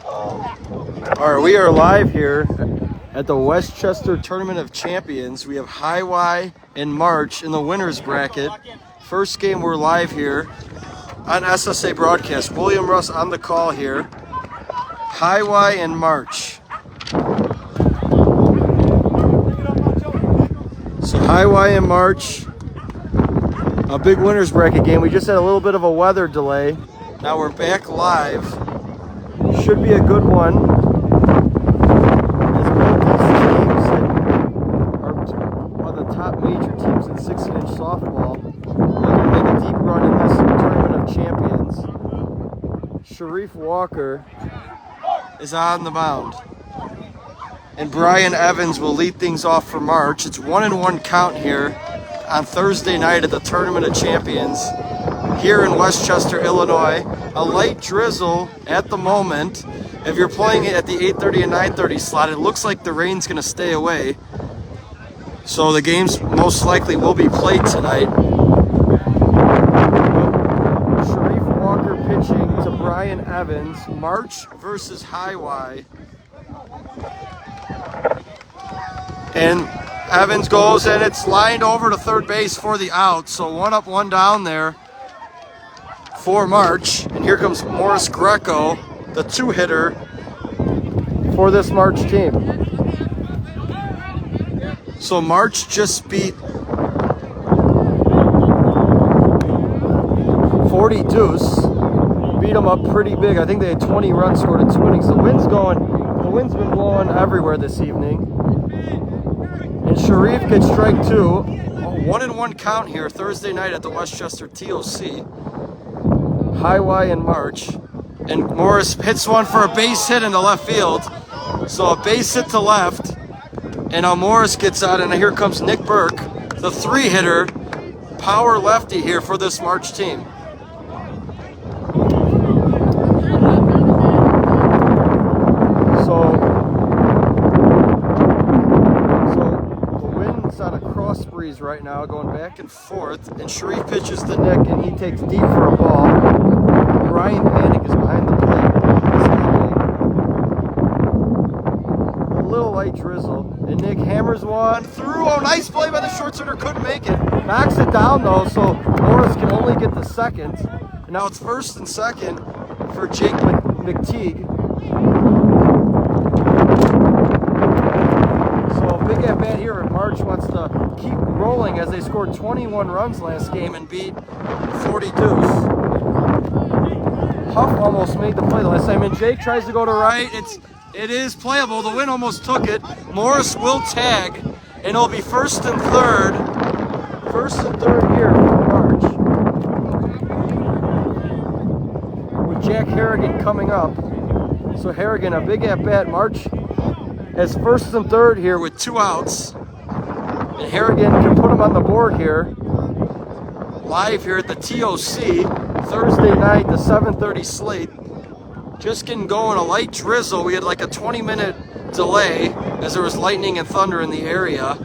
All right, we are live here at the Westcherster Tournament of Champions. We have High Y in March in the winners bracket. First game, we're live here on SSA broadcast. William Russ on the call here. High Y in March. So High Y in March, a big winners bracket game. We just had a little bit of a weather delay. Now we're back live. Should be a good one. As both these teams are one of the top major teams in 16-inch softball. Looking to make a deep run in this Tournament of Champions. Sharif Walker is on the mound. And Brian Evans will lead things off for March. It's 1-1 count here on Thursday night at the Tournament of Champions here in Westchester, Illinois. A light drizzle at the moment. If you're playing it at the 8:30 and 9:30 slot, it looks like the rain's going to stay away. So the games most likely will be played tonight. Sharif Walker pitching to Brian Evans. March versus High Y. And Evans goes, and it's lined over to third base for the out. So 1 up, 1 down there for March. And here comes Morris Greco, the 2-hitter for this March team. So March just beat 40 Deuce. Beat them up pretty big. I think they had 20 runs scored in 2 innings. The wind's been blowing everywhere this evening. And Sharif gets strike 2. 1-1 count here Thursday night at the Westchester TOC. High Y in March. And Morris hits one for a base hit into left field. So a base hit to left. And now Morris gets out, and here comes Nick Burke, the 3-hitter, power lefty here for this March team. So the wind's on a cross breeze right now, going back and forth, and Sharif pitches to Nick, and he takes deep for a ball. Ryan Panic is behind the plate this evening. A little light drizzle, and Nick hammers one through. Oh, nice play by the short center, couldn't make it. Knocks it down though, so Morris can only get the second. And now it's first and second for Jake McTeague. So big at bat here, and March wants to keep rolling as they scored 21 runs last game and beat 40 Deuce. Huff almost made the play the last time, and Jake tries to go to right. It is playable. The wind almost took it. Morris will tag, and it'll be first and third. First and third here for March. With Jack Harrigan coming up. So Harrigan, a big at bat. March has first and third here with 2 outs. And Harrigan can put him on the board here. Live here at the TOC. Thursday night, the 7:30 slate. Just getting going, a light drizzle. We had like a 20-minute delay as there was lightning and thunder in the area.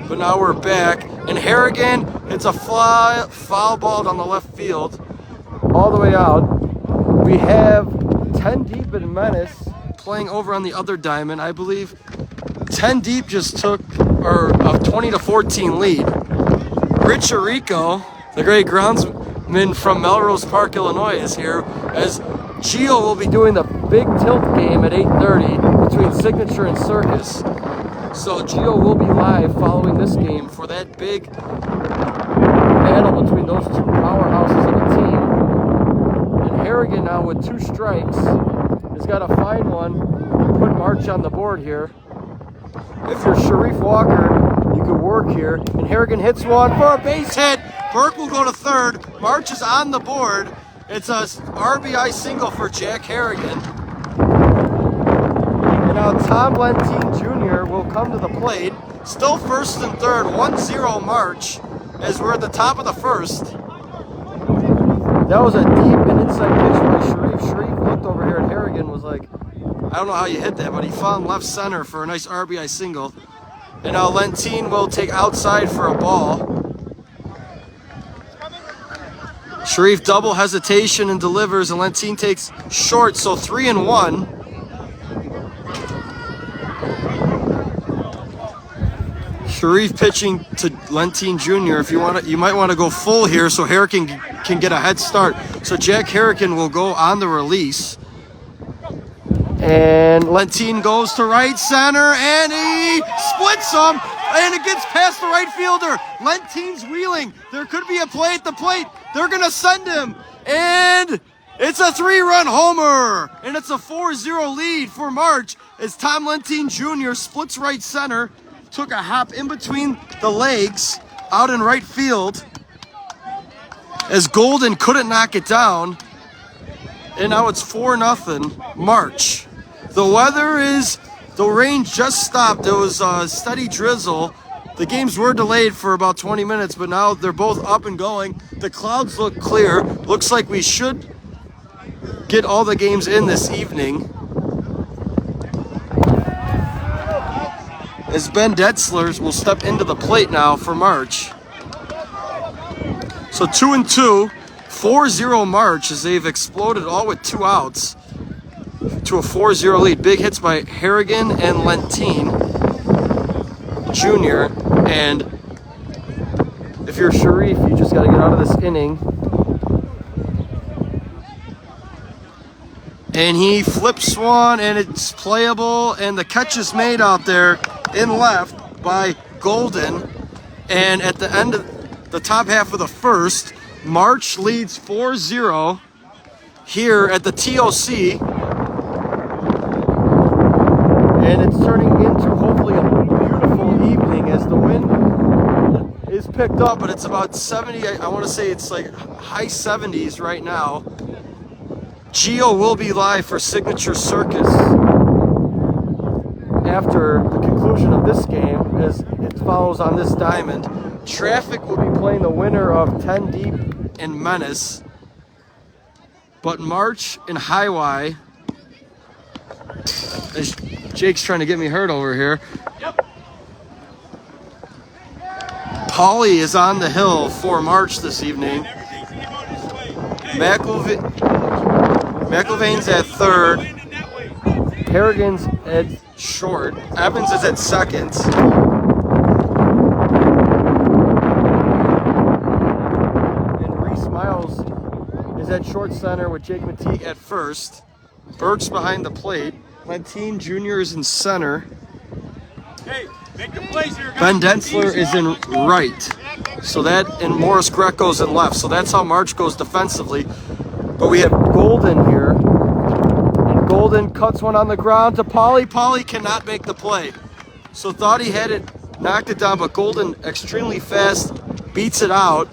But now we're back. And Harrigan hits a foul ball down the left field all the way out. We have 10 deep in Menace playing over on the other diamond. I believe 10 deep just took a 20-14 lead. Rich Arico, the great groundsman from Melrose Park, Illinois, is here, as Gio will be doing the big tilt game at 8:30 between Signature and Circus. So Gio will be live following this game for that big battle between those two powerhouses of a team. And Harrigan now with 2 strikes has got to find one and put March on the board here. If you're Sharif Walker, you could work here. And Harrigan hits one for a base hit. Burke will go to third. March is on the board. It's a RBI single for Jack Harrigan. And now Tom Lentine Jr. will come to the plate. Still first and third, 1-0 March, as we're at the top of the first. That was a deep and inside pitch by Sharif. Sharif looked over here and Harrigan was like, I don't know how you hit that, but he found left center for a nice RBI single. And now Lentine will take outside for a ball. Sharif double hesitation and delivers, and Lentine takes short, so 3-1. Sharif pitching to Lentine Jr. If you want to, you might want to go full here so Harrigan can get a head start. So Jack Harrigan will go on the release. And Lentine goes to right center, and he splits them, and it gets past the right fielder. Lentine's wheeling. There could be a play at the plate. They're going to send him, and it's a 3-run homer, and it's a 4-0 lead for March as Tom Lentine Jr. splits right center, took a hop in between the legs out in right field as Golden couldn't knock it down. And now it's 4-0 March. The weather is, the rain just stopped. There was a steady drizzle. The games were delayed for about 20 minutes, but now they're both up and going. The clouds look clear. Looks like we should get all the games in this evening. As Ben Detzler will step into the plate now for March. So 2-2. 4-0 March as they've exploded all with 2 outs to a 4-0 lead. Big hits by Harrigan and Lentine Jr. And if you're Sharif, you just got to get out of this inning. And he flips one, and it's playable, and the catch is made out there in left by Golden. And at the end of the top half of the first, March leads 4-0 here at the TOC, and it's turning into hopefully a beautiful evening as the wind is picked up, but it's about 70, I want to say it's like high 70s right now. Gio will be live for Signature Circus after the conclusion of this game as it follows on this diamond. Traffic will be playing the winner of 10 Deep and Menace, but March and Highway, as Jake's trying to get me hurt over here. Paulie is on the hill for March this evening. McIlvain's at third. Harrigan's at short. Evans is at second. At short center with Jake Mateague at first. Burke's behind the plate. Lentine Jr. is in center. Hey, make the plays here, guys. Ben Detzler is in right. So that, and Morris Greco's in left. So that's how March goes defensively. But we have Golden here. And Golden cuts one on the ground to Paulie. Paulie cannot make the play. So thought he had it, knocked it down, but Golden extremely fast, beats it out.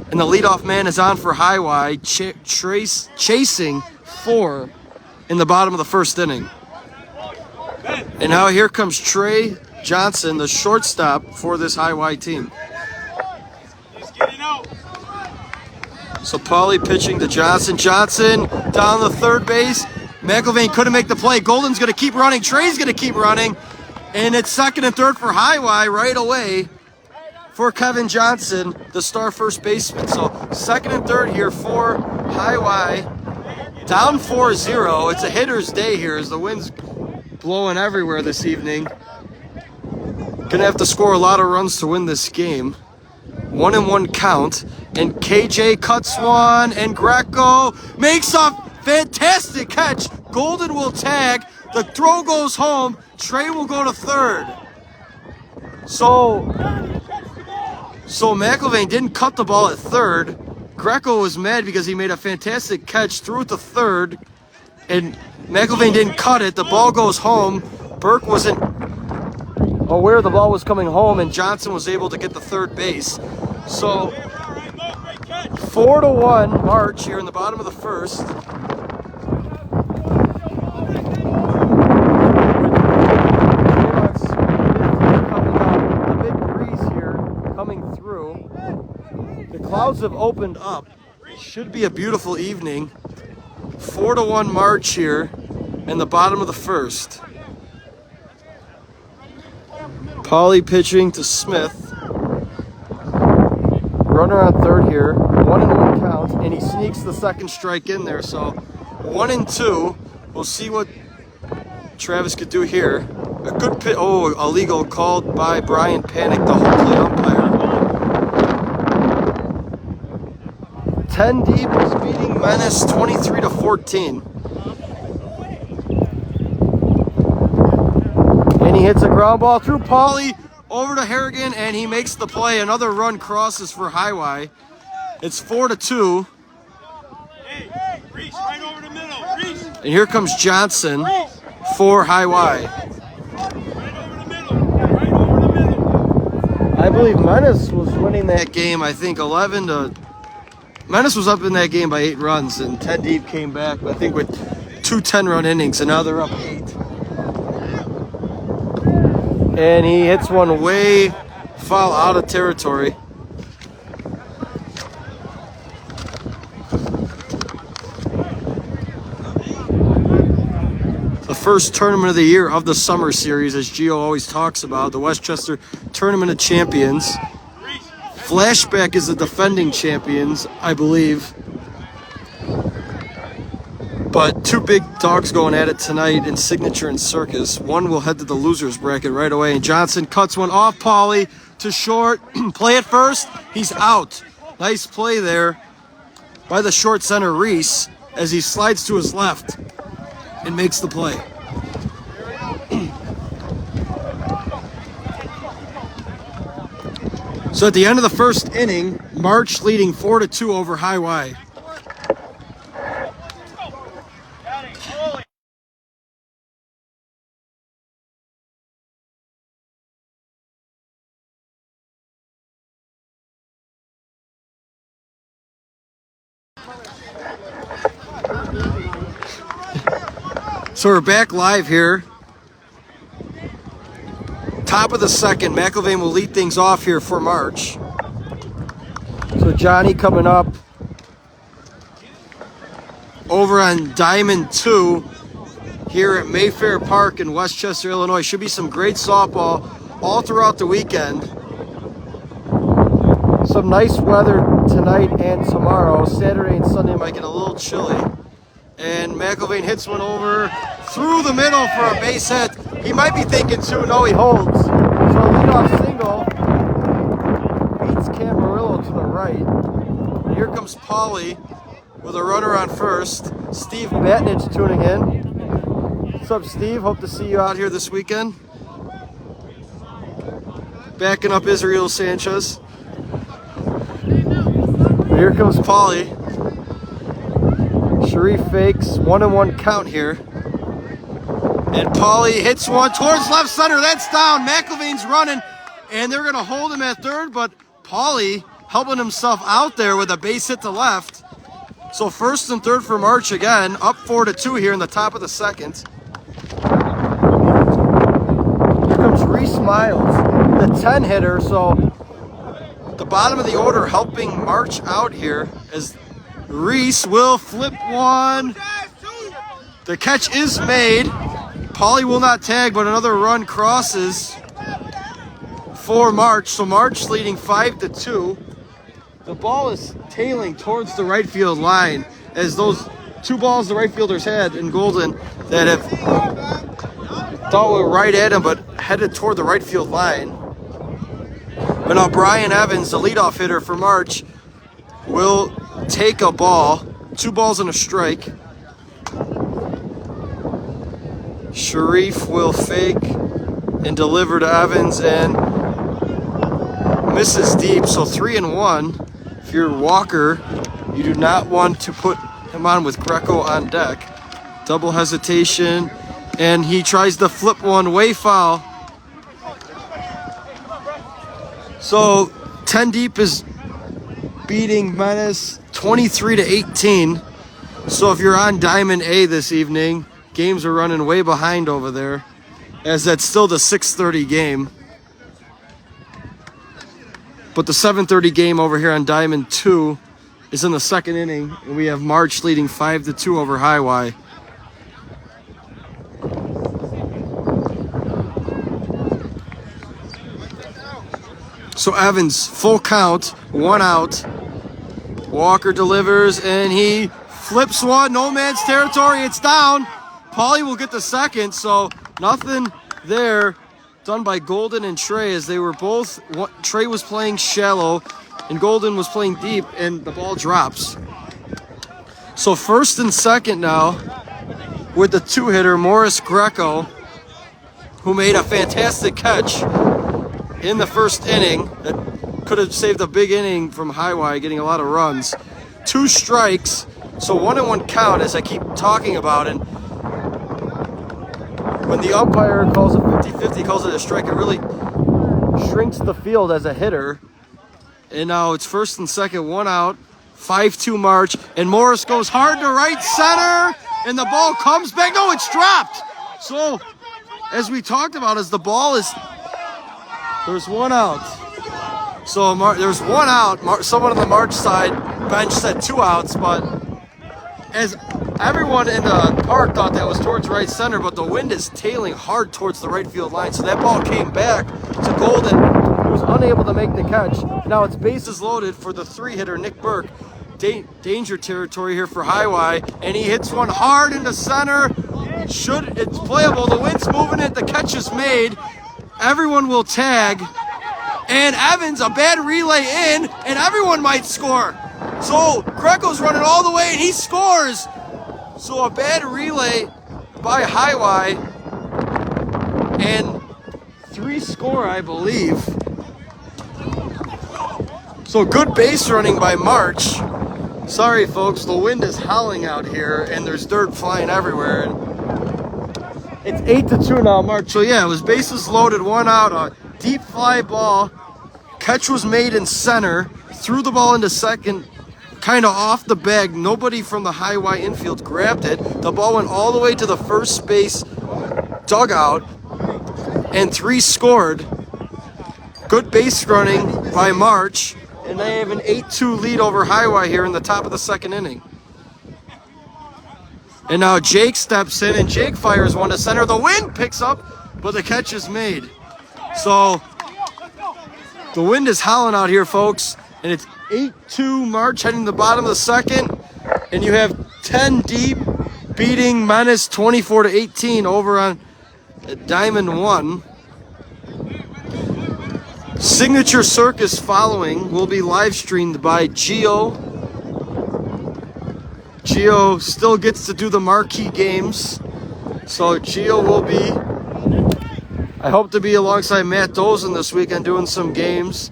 And the leadoff man is on for Highway, chasing 4 in the bottom of the first inning. And now here comes Trey Johnson, the shortstop for this Highway team. So Paulie pitching to Johnson. Johnson down the third base. McIlvain couldn't make the play. Golden's going to keep running. Trey's going to keep running. And it's second and third for Highway right away for Kevin Johnson, the star first baseman. So second and third here for Highway. Down 4-0. It's a hitter's day here as the wind's blowing everywhere this evening. Gonna have to score a lot of runs to win this game. 1-1 count. And KJ cuts one, and Greco makes a fantastic catch. Golden will tag. The throw goes home. Trey will go to third. So McIlvain didn't cut the ball at third. Greco was mad because he made a fantastic catch, threw it to third, and McIlvain didn't cut it. The ball goes home. Burke wasn't aware the ball was coming home, and Johnson was able to get the third base. So 4-1 March here in the bottom of the first. Clouds have opened up. Should be a beautiful evening. 4-1 March here in the bottom of the first. Paulie pitching to Smith. Runner on third here. 1-1 count, and he sneaks the second strike in there. So 1-2. We'll see what Travis could do here. A good pit. Oh, illegal called by Brian Panic, the home plate umpire. 10 deep is beating Menace 23-14. And he hits a ground ball through Pauly over to Harrigan, and he makes the play. Another run crosses for Highway. It's 4-2. Hey, Reese, right over the middle. Reese. And here comes Johnson for Highway. Right over the middle. Right over the middle. I believe Menace was winning that game, I think 11 to... Menace was up in that game by 8 runs, and 10 deep came back, I think, with 2 10-run innings, and now they're up 8. And he hits one way foul out of territory. The first tournament of the year of the summer series, as Gio always talks about, the Westchester Tournament of Champions. Flashback is the defending champions, I believe. But 2 big dogs going at it tonight in Signature and Circus. One will head to the losers bracket right away, and Johnson cuts one off Pauly to short. Play it first. He's out. Nice play there by the short center Reese as he slides to his left and makes the play. So at the end of the first inning, March leading 4-2 over Highway. So we're back live here. Top of the second, McIlvain will lead things off here for March. So Johnny coming up over on Diamond 2 here at Mayfair Park in Westchester, Illinois. Should be some great softball all throughout the weekend. Some nice weather tonight and tomorrow. Saturday and Sunday might get a little chilly. And McIlvain hits one over through the middle for a base hit. He might be thinking too, no, he holds. So leadoff single beats Camarillo to the right. And here comes Pauly with a runner on first. Steve Batnich tuning in. What's up, Steve? Hope to see you out here this weekend. Backing up Israel Sanchez. Here comes Pauly. Sharif fakes 1-1 count here. And Pauly hits one towards left center. That's down. McIlvain's running, and they're going to hold him at third, but Pauly helping himself out there with a base hit to left. So first and third for March again, up 4-2 here in the top of the second. Here comes Reese Miles, the 10 hitter. So the bottom of the order helping March out here as Reese will flip one. The catch is made. Pauly will not tag, but another run crosses for March. So March leading 5-2. The ball is tailing towards the right field line as those 2 balls the right fielders had in Golden that have thought were right at him but headed toward the right field line. But now Brian Evans, the leadoff hitter for March, will take a ball. 2 balls and a strike. Sharif will fake and deliver to Evans and misses deep, so 3-1. If you're Walker, you do not want to put him on with Greco on deck. Double hesitation, and he tries to flip one way foul. So 10 deep is beating Menace 23-18. So if you're on Diamond A this evening, games are running way behind over there, as that's still the 6:30 game. But the 7:30 game over here on Diamond 2 is in the second inning, and we have March leading 5-2 over Highway. So Evans, full count, 1 out. Walker delivers, and he flips one, no man's territory, it's down. Pauly will get the second, so nothing there done by Golden and Trey as they were both, Trey was playing shallow and Golden was playing deep, and the ball drops. So first and second now with the two-hitter, Morris Greco, who made a fantastic catch in the first inning that could have saved a big inning from Highway getting a lot of runs. 2 strikes, so 1-1 count as I keep talking about it. When the umpire calls it 50-50, calls it a strike, it really shrinks the field as a hitter. And now it's first and second, 1 out, 5-2 March, and Morris goes hard to right center, and the ball comes back. No, it's dropped. So, as we talked about, as the ball is, there's 1 out. So there's 1 out. Someone on the March side bench said 2 outs, but as everyone in the park thought that was towards right center, but the wind is tailing hard towards the right field line. So that ball came back to Golden, who was unable to make the catch. Now it's bases loaded for the 3-hitter, Nick Burke. Danger territory here for Highway, and he hits one hard into center. It's playable. The wind's moving it. The catch is made. Everyone will tag. And Evans, a bad relay in, and everyone might score. So Greco's running all the way, and he scores. So a bad relay by Highway, and 3 score, I believe. So good base running by March. Sorry, folks, the wind is howling out here, and there's dirt flying everywhere. It's 8-2 now, March. So yeah, it was bases loaded, 1 out, a deep fly ball. Catch was made in center, threw the ball into second, kind of off the bag. Nobody from the Highway infield grabbed it. The ball went all the way to the first base dugout, and 3 scored. Good base running by March, and they have an 8-2 lead over Highway here in the top of the second inning. And now Jake steps in, and Jake fires one to center. The wind picks up, but the catch is made. So the wind is howling out here, folks, and it's 8-2 March heading to the bottom of the second, and you have 10 deep beating Menace 24-18 over on Diamond 1. Signature Circus following will be live streamed by Gio. Gio still gets to do the marquee games, so Gio will be, I hope to be alongside Matt Dozen this weekend doing some games.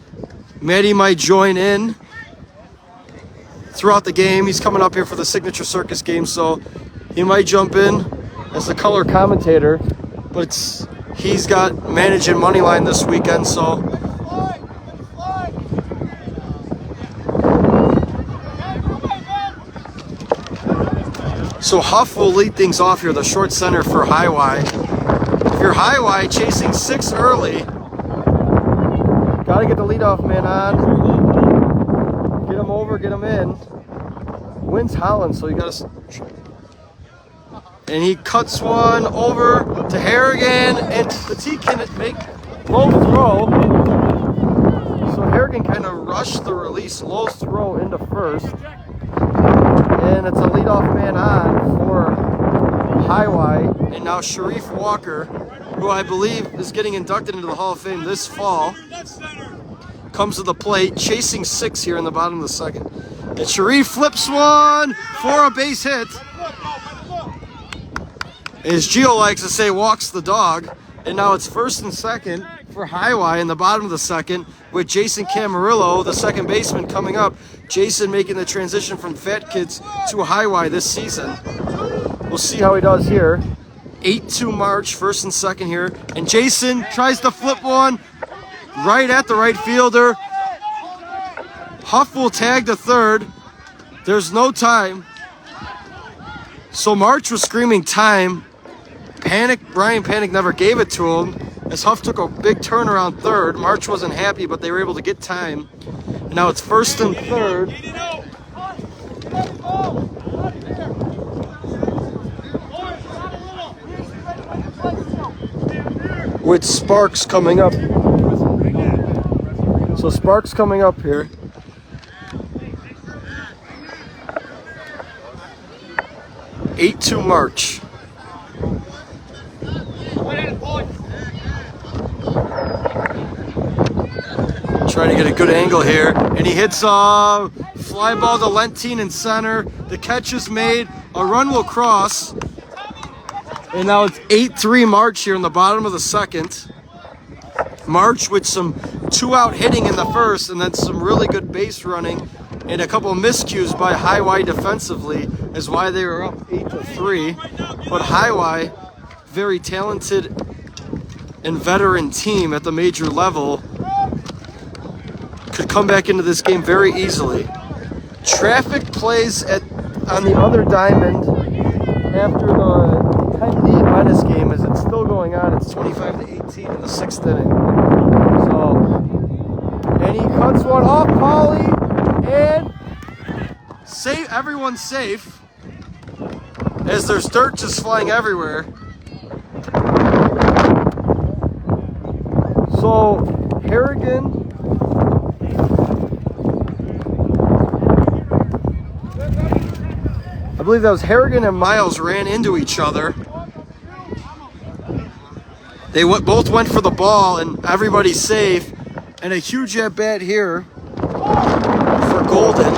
Matty might join in throughout the game. He's coming up here for the Signature Circus game, so he might jump in as the color commentator, but he's got managing Moneyline this weekend, so Huff will lead things off here, the short center for Highway. If you're Highway chasing 6 early, got to get the leadoff man on. Get him over, get him in. Wind's howling, so you got to... And he cuts one over to Harrigan, and Petit can make low throw. So Harrigan kind of rushed the release, low throw into first. And it's a leadoff man on for Highway. And now Sharif Walker, who I believe is getting inducted into the Hall of Fame this fall, comes to the plate, chasing 6 here in the bottom of the second. And Sharif flips one for a base hit. As Gio likes to say, walks the dog. And now it's first and second for Highway in the bottom of the second, with Jason Camarillo, the second baseman, coming up. Jason making the transition from Fat Kids to Highway this season. We'll see how he does here. 8-2 March, first and second here. And Jason tries to flip one right at the right fielder. Huff will tag to third. There's no time. So March was screaming time. Brian Panic never gave it to him, as Huff took a big turnaround third. March wasn't happy, but they were able to get time. And now it's first and third. With Sparks coming up. So Sparks coming up here. (8-2 March). Trying to get a good angle here. And he hits a fly ball to Lentine in center. The catch is made. A run will cross. And now it's 8-3 March here in the bottom of the second. March with some 2-out hitting in the first and then some really good base running and a couple of miscues by Highway defensively is why they were up 8-3. But Highway, very talented and veteran team at the major level, could come back into this game very easily. Traffic plays on the other diamond after the 10D minus game as it's still going on. It's 25-18 in the sixth inning. So, and he cuts one off, Pauly, and everyone's safe as there's dirt just flying everywhere. So, Harrigan I believe that was Harrigan and Miles ran into each other. They both went for the ball and everybody's safe. And a huge at bat here for Golden.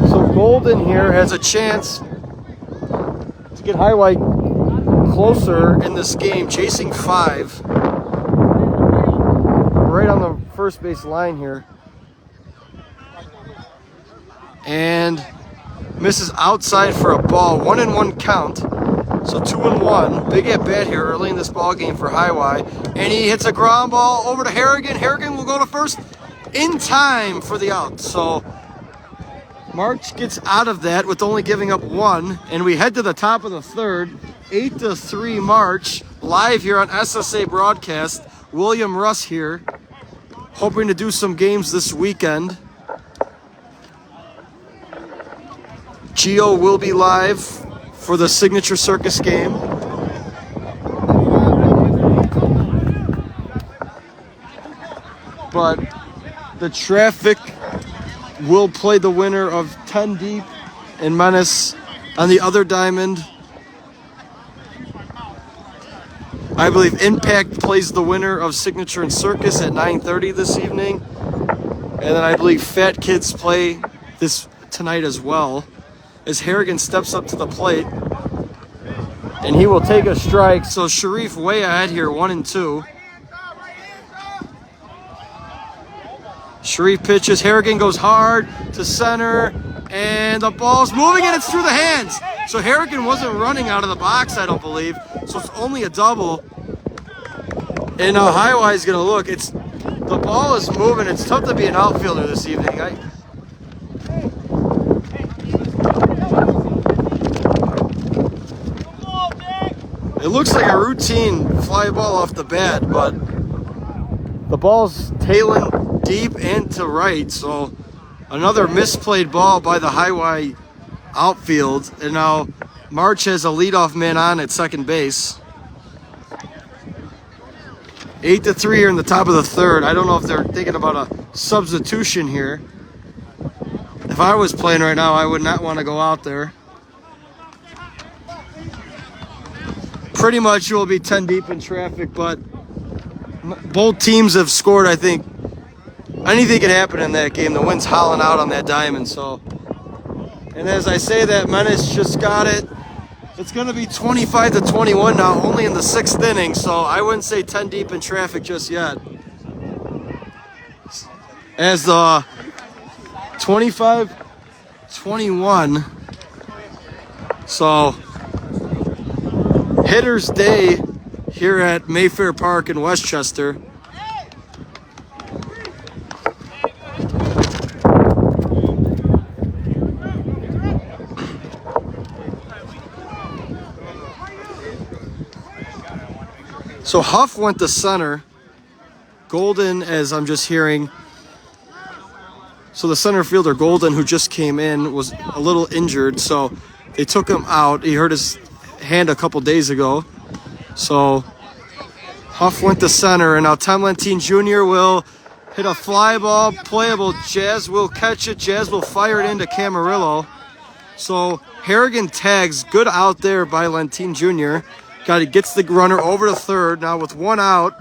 So Golden here has a chance to get Highway closer in this game, chasing 5. Right on the first base line here. And misses outside for a ball. 1-1 count. So 2-1. Big at bat here early in this ball game for Highway. And he hits a ground ball over to Harrigan. Harrigan will go to first in time for the out. So March gets out of that with only giving up 1. And we head to the top of the third. 8-3 March. Live here on SSA broadcast. William Russ here. Hoping to do some games this weekend. Gio will be live for the Signature Circus game. But the Traffic will play the winner of 10 Deep and Menace on the other diamond. I believe Impact plays the winner of Signature and Circus at 9:30 this evening. And then I believe Fat Kids play this tonight as well. As Harrigan steps up to the plate. And he will take a strike. So Sharif way ahead here, 1-2. Sharif pitches. Harrigan goes hard to center. And the ball's moving and it's through the hands. So Harrigan wasn't running out of the box, I don't believe. So it's only a double. And now Highway is going to look. The ball is moving. It's tough to be an outfielder this evening. It looks like a routine fly ball off the bat, but the ball's tailing deep and to right. So another misplayed ball by the Highway outfield. And now March has a leadoff man on at second base. 8-3 here in the top of the third. I don't know if they're thinking about a substitution here. If I was playing right now, I would not want to go out there. Pretty much will be 10 deep in Traffic, but both teams have scored. I think anything can happen in that game. The wind's howling out on that diamond. So, and as I say that, Menace just got it. It's going to be 25-21 now, only in the sixth inning. So I wouldn't say 10 deep in Traffic just yet. As the 25-21. So Hitter's Day here at Mayfair Park in Westchester. So Huff went to center. Golden, as I'm just hearing. So the center fielder, Golden, who just came in, was a little injured. So they took him out. He hurt his hand a couple days ago. So Huff went to center. And now Tom Lentine Jr. will hit a fly ball, playable. Jazz will catch it. Jazz will fire it into Camarillo. So Harrigan tags, good out there by Lentine Jr. Gets the runner over to third. Now with one out,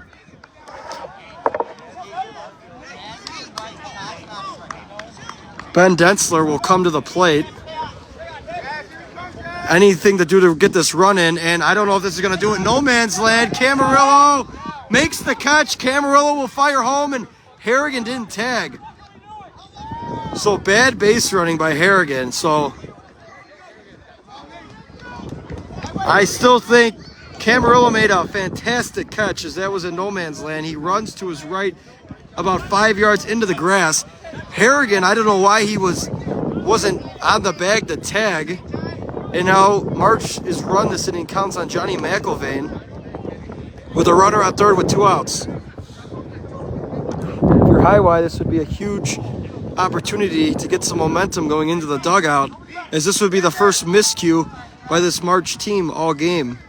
Ben Densler will come to the plate. Anything to do to get this run in, and I don't know if this is going to do it. No man's land. Camarillo makes the catch. Camarillo will fire home, and Harrigan didn't tag. So bad base running by Harrigan. So I still think Camarillo made a fantastic catch, as that was in no man's land. He runs to his right about 5 yards into the grass. Harrigan, I don't know why he wasn't on the bag to tag. And now March is run this inning, counts on Johnny McIlvain with a runner on third with 2 outs. If you're Highway, this would be a huge opportunity to get some momentum going into the dugout, as this would be the first miscue by this March team all game.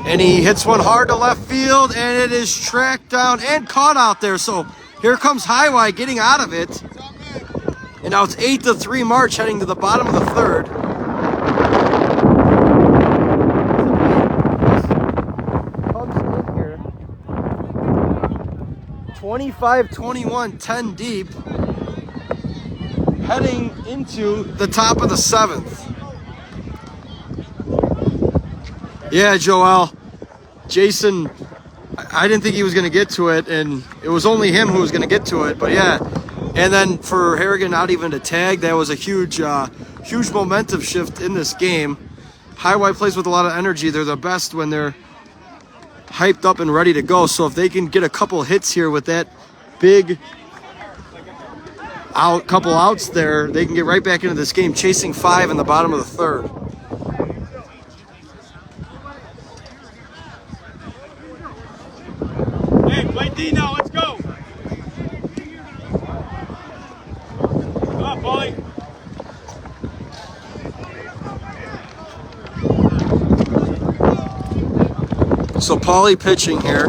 And he hits one hard to left field, and it is tracked down and caught out there. So here comes Highway getting out of it. And now it's 8-3 March heading to the bottom of the third. Comes in here. 25-21, 10 deep. Heading into the top of the 7th. Yeah, Joel. Jason, I didn't think he was going to get to it, and it was only him who was going to get to it. But yeah, and then for Harrigan not even to tag, that was a huge momentum shift in this game. Highway plays with a lot of energy. They're the best when they're hyped up and ready to go. So if they can get a couple hits here with that big couple outs there, they can get right back into this game, chasing 5 in the bottom of the third. Play D now, let's go. Come on, Paulie. So Paulie pitching here.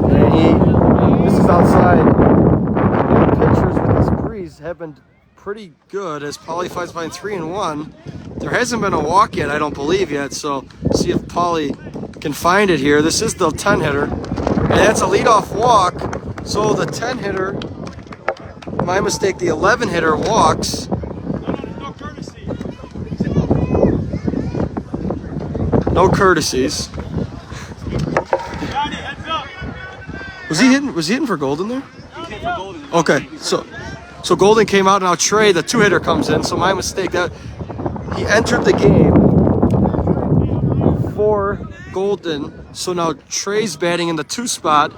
And this is outside. The pitchers with this breeze have been pretty good, as Paulie fights behind 3-1. There hasn't been a walk yet, I don't believe yet. So see if Paulie can find it here. This is the 10-hitter, and that's a leadoff walk. So the 10-hitter, my mistake, the 11-hitter walks. No courtesy. No courtesies. Johnny, heads up. Was he hitting for Golden there? He hit for Golden. Okay, so Golden came out, and now Trey, the 2-hitter, comes in. So my mistake, that he entered the game for Golden. So now Trey's batting in the 2 spot,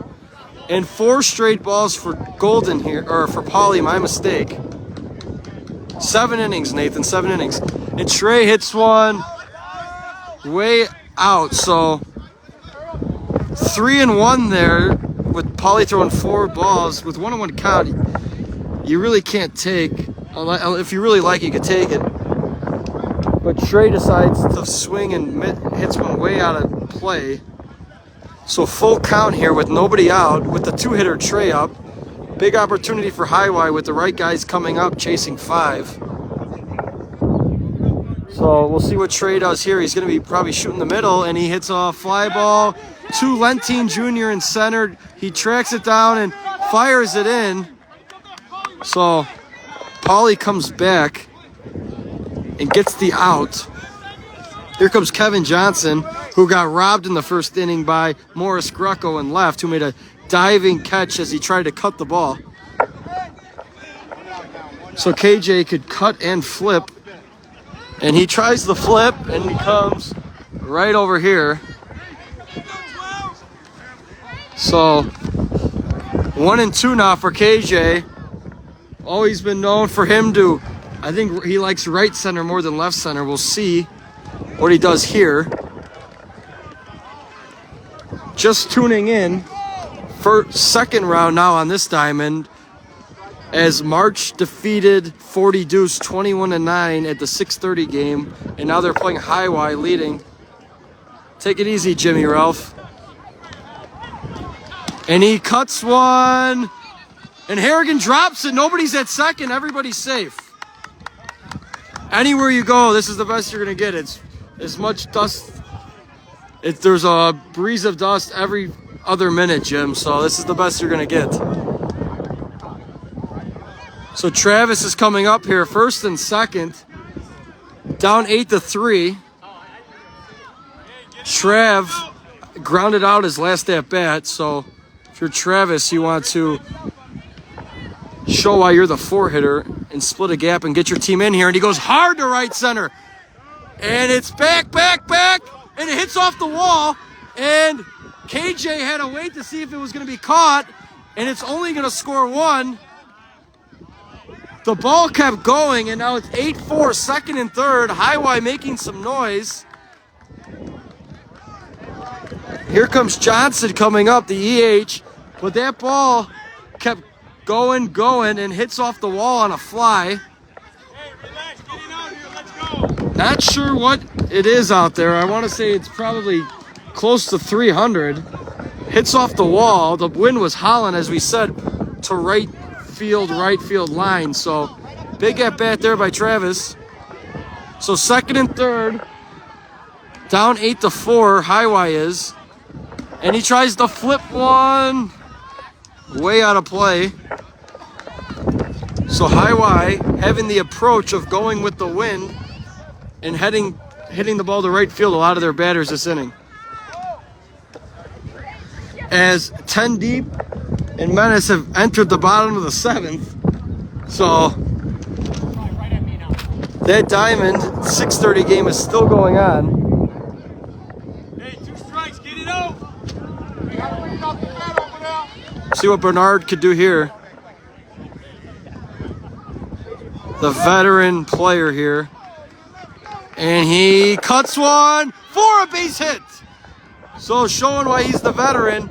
and 4 straight balls for Golden here, or for Paulie, my mistake. 7 innings, Nathan, 7 innings. And Trey hits one way out, so 3-1 there with Paulie throwing 4 balls with 1-1 count. You really can't take, if you really like, you could take it. But Trey decides to swing and hits one way out of play. So full count here with nobody out, with the 2-hitter Trey up. Big opportunity for Highway with the right guys coming up, chasing 5. So we'll see what Trey does here. He's going to be probably shooting the middle, and he hits a fly ball to Lentine Jr. in center. He tracks it down and fires it in. So Paulie comes back and gets the out. Here comes Kevin Johnson, who got robbed in the first inning by Morris Greco in left, who made a diving catch as he tried to cut the ball. So KJ could cut and flip, and he tries the flip, and he comes right over here. So 1-2 now for KJ. Always been known for him to, I think he likes right center more than left center. We'll see what he does here. Just tuning in for second round now on this diamond, as March defeated 40 Deuce 21-9 at the 6:30 game, and now they're playing Highway leading. Take it easy, Jimmy Ralph. And he cuts one, and Harrigan drops it. Nobody's at second. Everybody's safe. Anywhere you go, this is the best you're going to get. It's as much dust. There's a breeze of dust every other minute, Jim. So this is the best you're going to get. So Travis is coming up here, first and second. Down 8-3. Trav grounded out his last at bat, so if you're Travis, you want to show why you're the 4-hitter and split a gap and get your team in here. And he goes hard to right center. And it's back, and it hits off the wall. And KJ had to wait to see if it was going to be caught, and it's only going to score 1. The ball kept going, and now it's 8-4, second and third. Highway making some noise. Here comes Johnson coming up, the EH, but that ball kept going, and hits off the wall on a fly. Hey, relax, get it out here, let's go. Not sure what it is out there. I want to say it's probably close to 300. Hits off the wall. The wind was howling, as we said, to right field line. So big at bat there by Travis. So second and third, down 8-4. Highway is, and he tries to flip one, way out of play. So Highway having the approach of going with the wind and hitting the ball to right field. A lot of their batters this inning. As 10 deep and Menace have entered the bottom of the 7th. So that Diamond 6:30 game is still going on. Hey, 2 strikes, get it out. See what Bernard could do here. The veteran player here. And he cuts one for a base hit. So showing why he's the veteran.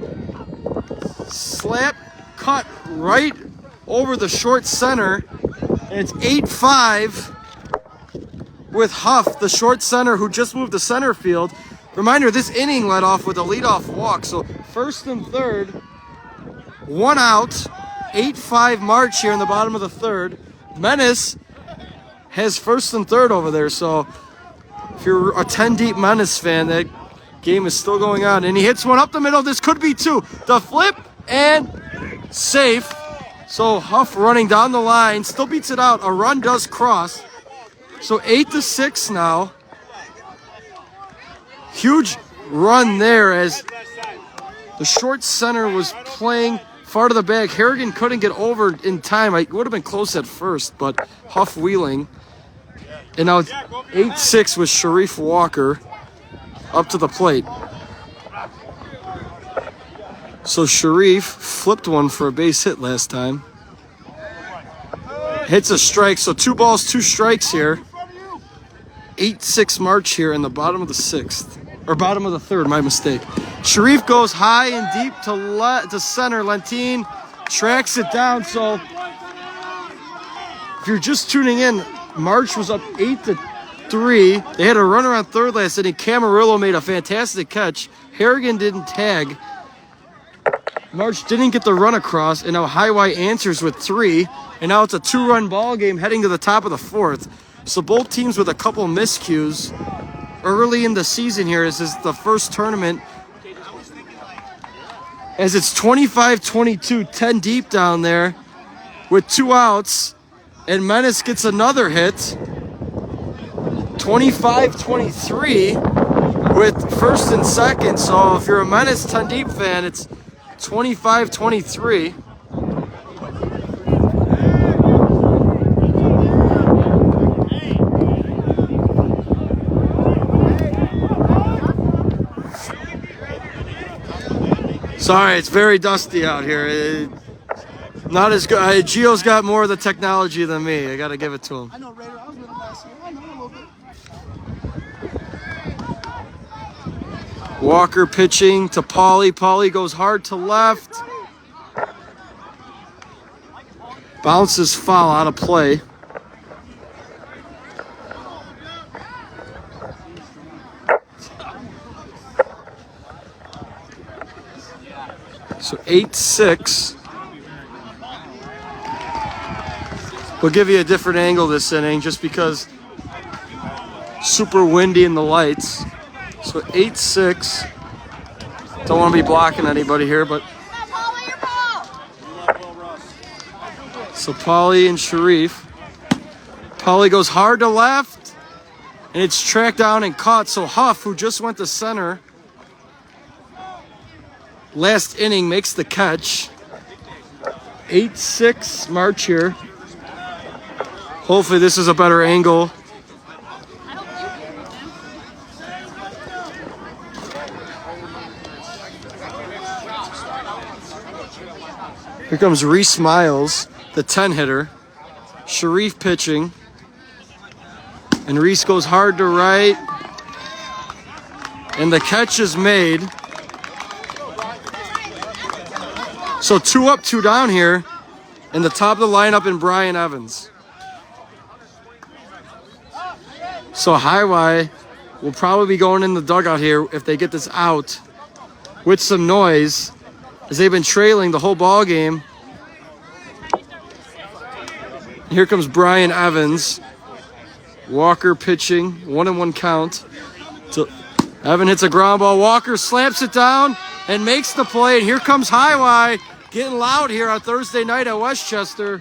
Slap cut right over the short center. And it's 8-5 with Huff, the short center who just moved to center field. Reminder, this inning led off with a leadoff walk. So first and third, 1 out, 8-5 March here in the bottom of the 3rd. Menace has first and third over there. So if you're a 10 deep Menace fan, that game is still going on. And he hits one up the middle. This could be 2. The flip and safe. So Huff running down the line, still beats it out. A run does cross. So 8-6 now. Huge run there as the short center was playing far to the back. Harrigan couldn't get over in time. It would have been close at first, but Huff wheeling. And now it's 8-6 with Sharif Walker up to the plate. So Sharif flipped one for a base hit last time. Hits a strike, so 2 balls, 2 strikes here. 8-6 March here in the bottom of the 6th. Or bottom of the 3rd, my mistake. Sharif goes high and deep to center. Lentine tracks it down. So if you're just tuning in, March was up 8-3. They had a runner on third last inning. Camarillo made a fantastic catch. Harrigan didn't tag. March didn't get the run across, and now Highway answers with 3. And now it's a 2-run ball game heading to the top of the 4th. So both teams with a couple miscues early in the season here. This is the first tournament. As it's 25-22, 10 deep down there with 2 outs. And Menace gets another hit. 25-23 with first and second. So if you're a Menace 10 deep fan, it's 25-23. Sorry, it's very dusty out here. Not as good. Gio's got more of the technology than me. I got to give it to him. I know, Raider. I was with him last year. I know a little bit. Walker pitching to Pauly. Pauly goes hard to left. Bounces foul out of play. So 8-6. We'll give you a different angle this inning just because super windy in the lights. So 8-6. Don't want to be blocking anybody here, but So Pauly and Sharif. Pauly goes hard to left, and it's tracked down and caught. So Huff, who just went to center last inning, makes the catch. 8-6 March here. Hopefully this is a better angle. Here comes Reese Miles, the 10 hitter. Sharif pitching. And Reese goes hard to right. And the catch is made. So 2 up, 2 down here. And the top of the lineup in Brian Evans. So Highway will probably be going in the dugout here if they get this out with some noise, as they've been trailing the whole ball game. Here comes Brian Evans. Walker pitching, 1-1 count. So Evan hits a ground ball. Walker slaps it down and makes the play. And here comes Highway, getting loud here on Thursday night at Westchester.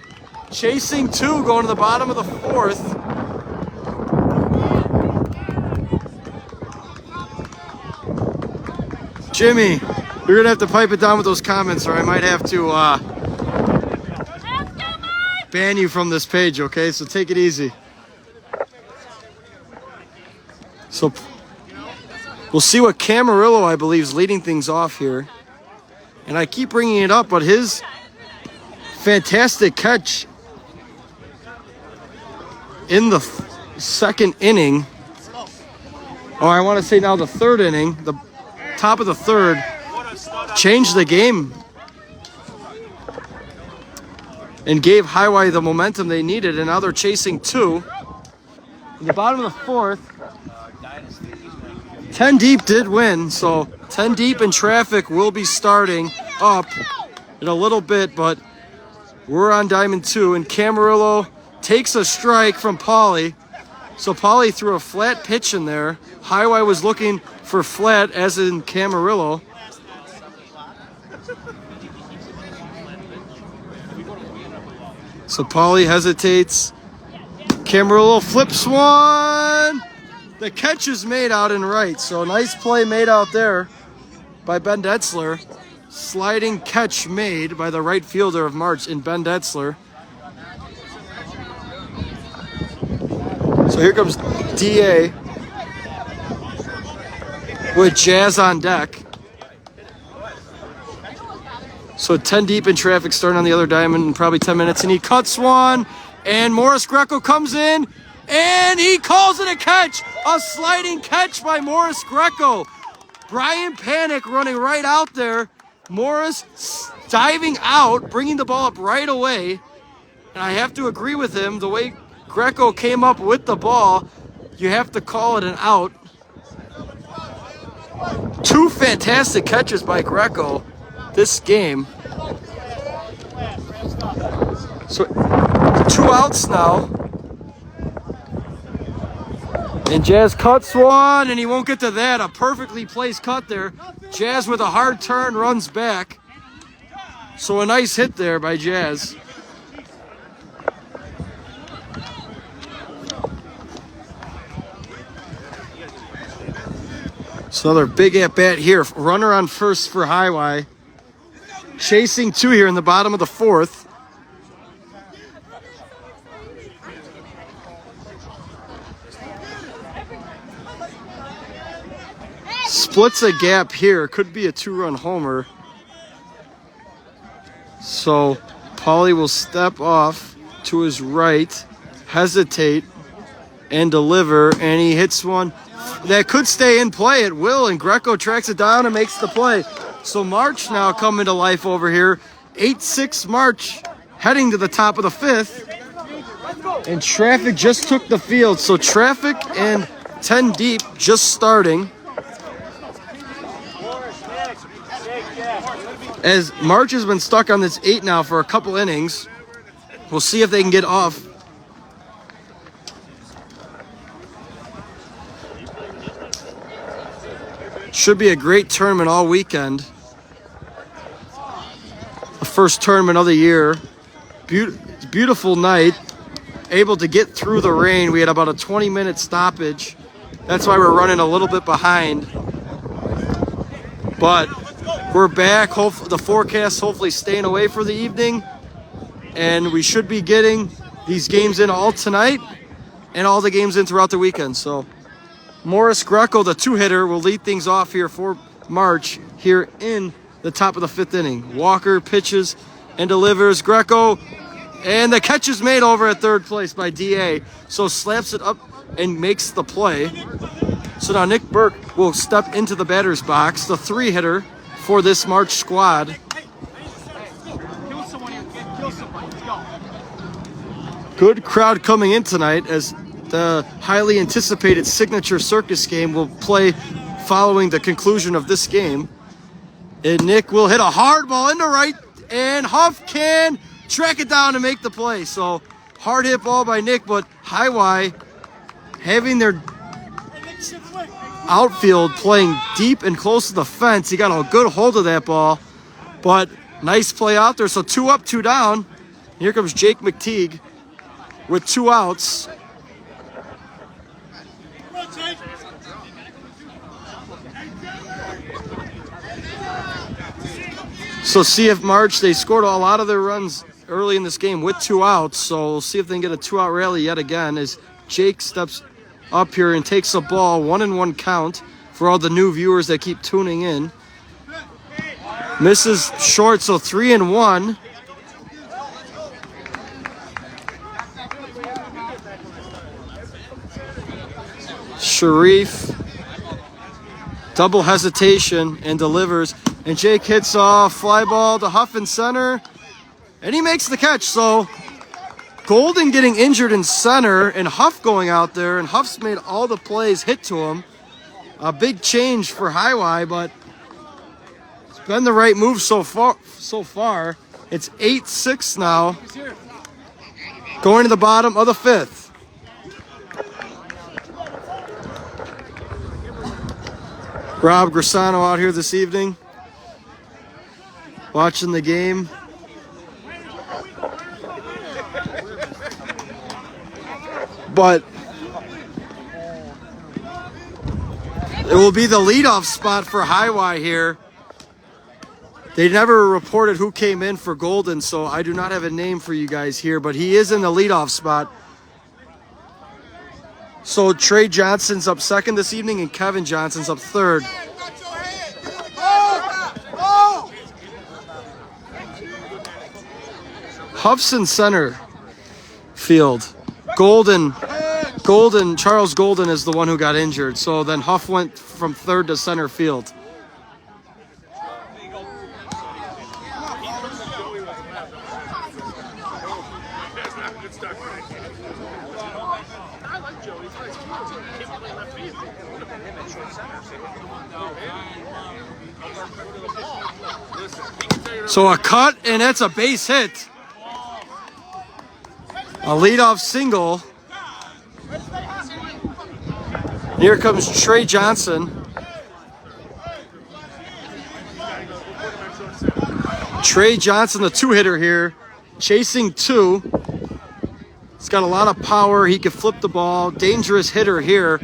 Chasing 2, going to the bottom of the 4th. Jimmy, you're gonna have to pipe it down with those comments, or I might have to ban you from this page, okay? So take it easy. So we'll see what Camarillo, I believe, is leading things off here. And I keep bringing it up, but his fantastic catch in the second inning, or I want to say now the third inning, the top of the third, changed the game and gave Highway the momentum they needed, and now they're chasing 2. In the bottom of the 4th, 10 Deep did win, so 10 Deep in traffic will be starting up in a little bit, but we're on Diamond 2, and Camarillo takes a strike from Pauly. So Pauly threw a flat pitch in there. Highway was looking for flat, as in Camarillo. So Pauly hesitates. Camarillo flips one. The catch is made out in right. So nice play made out there by Ben Detzler. Sliding catch made by the right fielder of March in Ben Detzler. So here comes DA with Jazz on deck. So 10 Deep in traffic, starting on the other diamond in probably 10 minutes. And he cuts one, and Morris Greco comes in, and he calls it a catch. A sliding catch by Morris Greco. Brian Panic running right out there. Morris diving out, bringing the ball up right away. And I have to agree with him, the way Greco came up with the ball, you have to call it an out. 2 fantastic catches by Greco this game. So 2 outs now. And Jazz cuts one, and he won't get to that. A perfectly placed cut there. Jazz with a hard turn runs back. So a nice hit there by Jazz. So another big at-bat here. Runner on first for Highway. Chasing 2 here in the bottom of the 4th. Splits a gap here. Could be a 2-run homer. So Pauly will step off to his right, hesitate, and deliver. And he hits one that could stay in play. It will, and Greco tracks it down and makes the play. So March now coming to life over here. 8-6 March heading to the top of the 5th. And traffic just took the field. So traffic and 10 Deep just starting. As March has been stuck on this 8 now for a couple innings. We'll see if they can get off. Should be a great tournament all weekend. The first tournament of the year. It's a beautiful night. Able to get through the rain. We had about a 20-minute stoppage. That's why we're running a little bit behind. But we're back. Hopefully, the forecast hopefully staying away for the evening. And we should be getting these games in all tonight and all the games in throughout the weekend. So Morris Greco, the two-hitter, will lead things off here for March here in the top of the 5th inning. Walker pitches and delivers. Greco, and the catch is made over at third place by DA. So slaps it up and makes the play. So now Nick Burke will step into the batter's box, the 3-hitter for this March squad. Good crowd coming in tonight as the highly anticipated Signature Circus game will play following the conclusion of this game. And Nick will hit a hard ball into right, and Huff can track it down and make the play. So hard hit ball by Nick, but Highway having their outfield playing deep and close to the fence. He got a good hold of that ball, but nice play out there. So 2 up, 2 down. Here comes Jake McTeague with 2 outs. So CF March, they scored a lot of their runs early in this game with 2 outs. So we'll see if they can get a 2-out rally yet again as Jake steps up here and takes a ball, 1-1 count for all the new viewers that keep tuning in. Misses short, so 3-1. Sharif, double hesitation and delivers. And Jake hits a fly ball to Huff in center. And he makes the catch. So Golden getting injured in center and Huff going out there. And Huff's made all the plays hit to him. A big change for Highway, but it's been the right move so far. It's 8-6 now. Going to the bottom of the 5th. Rob Grisano out here this evening, watching the game. But it will be the leadoff spot for Highway here. They never reported who came in for Golden, so I do not have a name for you guys here, but he is in the leadoff spot. So Trey Johnson's up second this evening and Kevin Johnson's up third. Huff's in center field. Charles Golden is the one who got injured. So then Huff went from third to center field. So a cut, and that's a base hit. A leadoff single. Here comes Trey Johnson. Trey Johnson, the 2-hitter here, chasing 2. He's got a lot of power. He can flip the ball. Dangerous hitter here.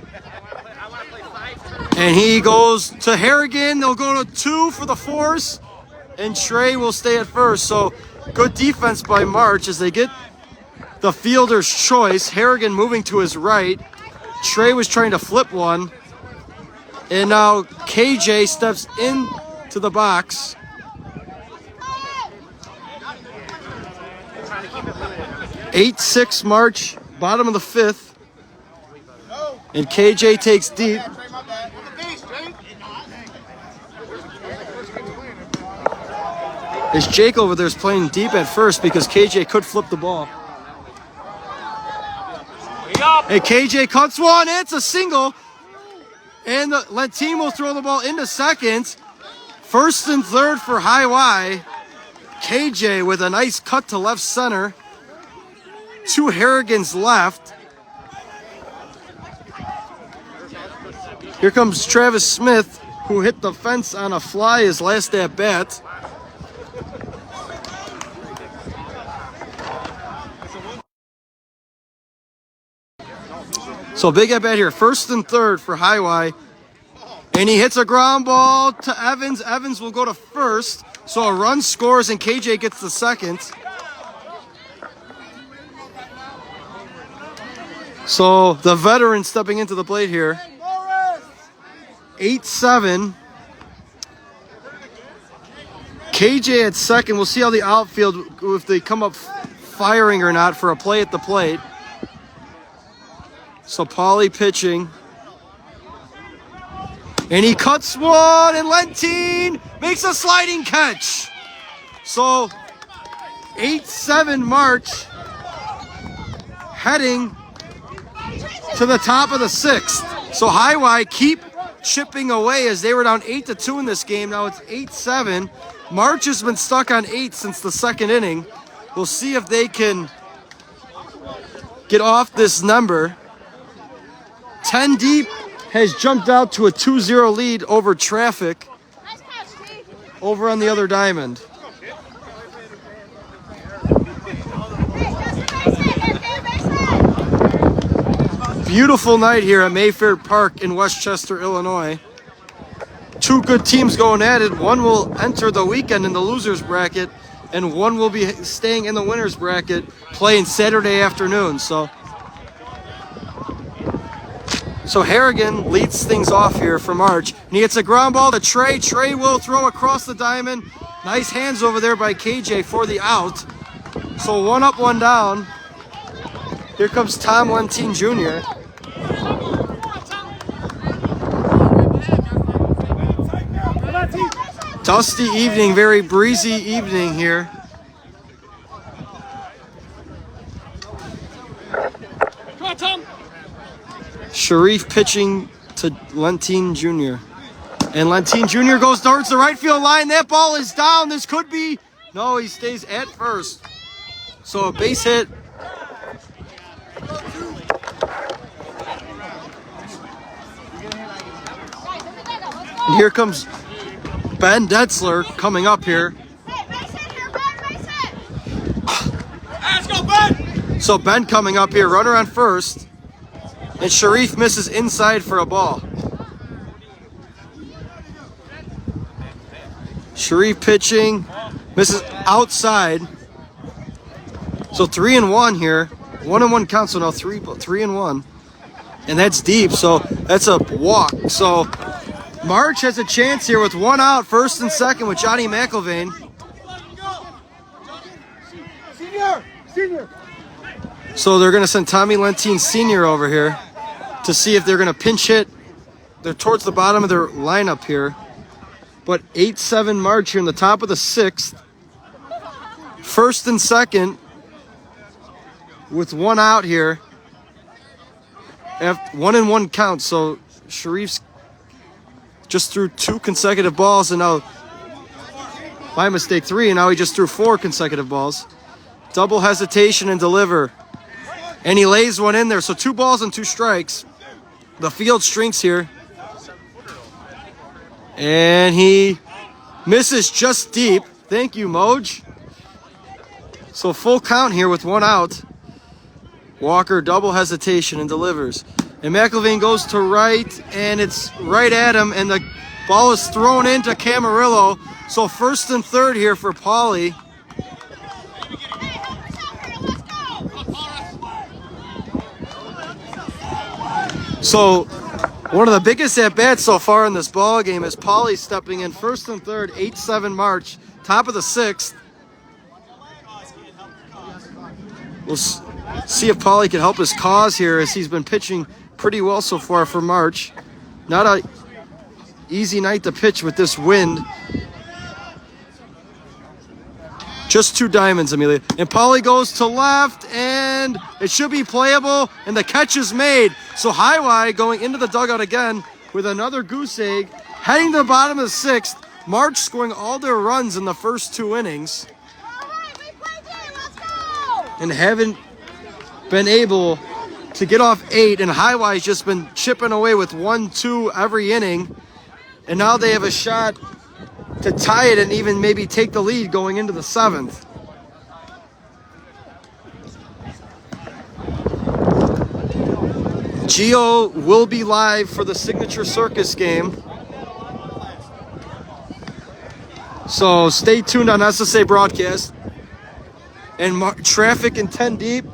And he goes to Harrigan. They'll go to 2 for the force. And Trey will stay at first. So good defense by March as they get the fielder's choice. Harrigan moving to his right. Trey was trying to flip one. And now KJ steps into the box. Eight 6 March, bottom of the 5th. And KJ takes deep. As Jake over there is playing deep at first because KJ could flip the ball. And KJ cuts one. It's a single. And the team will throw the ball into second. First and third for Highway. KJ with a nice cut to left center. 2 Harrigans left. Here comes Travis Smith, who hit the fence on a fly his last at bat. So big at bat here. First and third for Highway. And he hits a ground ball to Evans. Evans will go to first. So a run scores and KJ gets the second. So the veteran stepping into the plate here. 8-7. KJ at second. We'll see how the outfield, if they come up firing or not for a play at the plate. So Pauly pitching. And he cuts one, and Lentine makes a sliding catch. So 8-7 March, heading to the top of the sixth. So Highway keep chipping away as they were down 8-2 in this game. Now it's 8-7. March has been stuck on 8 since the second inning. We'll see if they can get off this number. 10 deep has jumped out to a 2-0 lead over Traffic over on the other diamond. Beautiful night here at Mayfair Park in Westchester, Illinois. Two good teams going at it. One will enter the weekend in the losers bracket, and one will be staying in the winners bracket, playing Saturday afternoon. So Harrigan leads things off here for March. And he gets a ground ball to Trey. Trey will throw across the diamond. Nice hands over there by KJ for the out. So 1 up, 1 down. Here comes Tom Lentine Jr. Dusty evening, very breezy evening here. Come on, Tom. Sharif pitching to Lentine Jr. And Lentine Jr. goes towards the right field line. That ball is down. This could be... No, he stays at first. So a base hit. And here comes Ben Detzler coming up here. Let's go, Ben. So Ben coming up here, runner on first. And Sharif misses inside for a ball. Sharif pitching, misses outside. So 3-1 here. 1-1 count, so now 3-1. And that's deep, so that's a walk. So March has a chance here with 1 out, first and second with Johnny McIlvain. Senior. So they're going to send Tommy Lentine Sr. over here to see if they're going to pinch hit. They're towards the bottom of their lineup here. But 8-7 March here in the top of the sixth. First and second with 1 out here. 1-1 count. So Sharif's just threw 2 consecutive balls, and now, my mistake, 3, and now he just threw 4 consecutive balls. Double hesitation and deliver. And he lays one in there. So 2 balls and 2 strikes. The field shrinks here. And he misses just deep. Thank you, Moj. So full count here with 1 out. Walker double hesitation and delivers. And McIlvain goes to right, and it's right at him, and the ball is thrown into Camarillo. So first and third here for Pauly. So one of the biggest at-bats so far in this ball game is Pauly stepping in first and third, 8-7 March, top of the sixth. We'll see if Pauly can help his cause here, as he's been pitching pretty well so far for March. Not a easy night to pitch with this wind. Just 2 diamonds, Amelia. And Pauly goes to left, and it should be playable, and the catch is made. So Highway going into the dugout again with another goose egg, heading to the bottom of the sixth. March scoring all their runs in the first 2 innings. And haven't been able to get off 8, and Highway's just been chipping away with 1-2 every inning. And now they have a shot to tie it and even maybe take the lead going into the 7th. Gio will be live for the Signature Circus game. So stay tuned on SSA broadcast. And traffic and 10 deep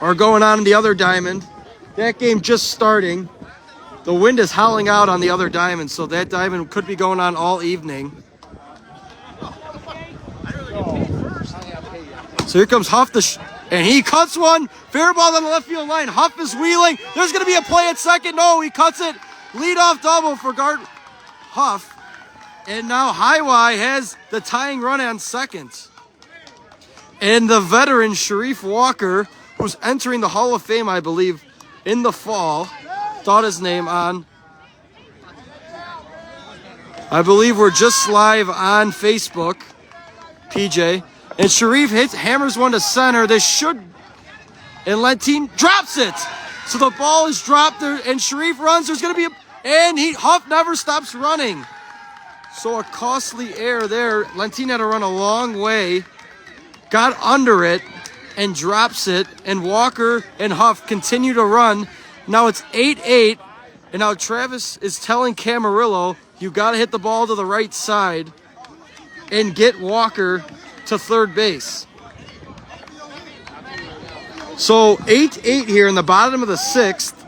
are going on in the other diamond. That game just starting. The wind is howling out on the other diamond, so that diamond could be going on all evening. So here comes Huff, and he cuts one. Fair ball on the left field line. Huff is wheeling. There's going to be a play at second. No, he cuts it. Leadoff double for guard Huff. And now Highway has the tying run on second. And the veteran Sharif Walker, who's entering the Hall of Fame, I believe, in the fall, thought his name on. I believe we're just live on Facebook, PJ. And Sharif hammers one to center. This should, and Lentine drops it. So the ball is dropped there, and Sharif runs. There's going to be and Huff never stops running. So a costly error there. Lentine had to run a long way, got under it, and drops it. And Walker and Huff continue to run. Now it's 8-8, and now Travis is telling Camarillo, you got to hit the ball to the right side and get Walker to third base. So 8-8 here in the bottom of the sixth.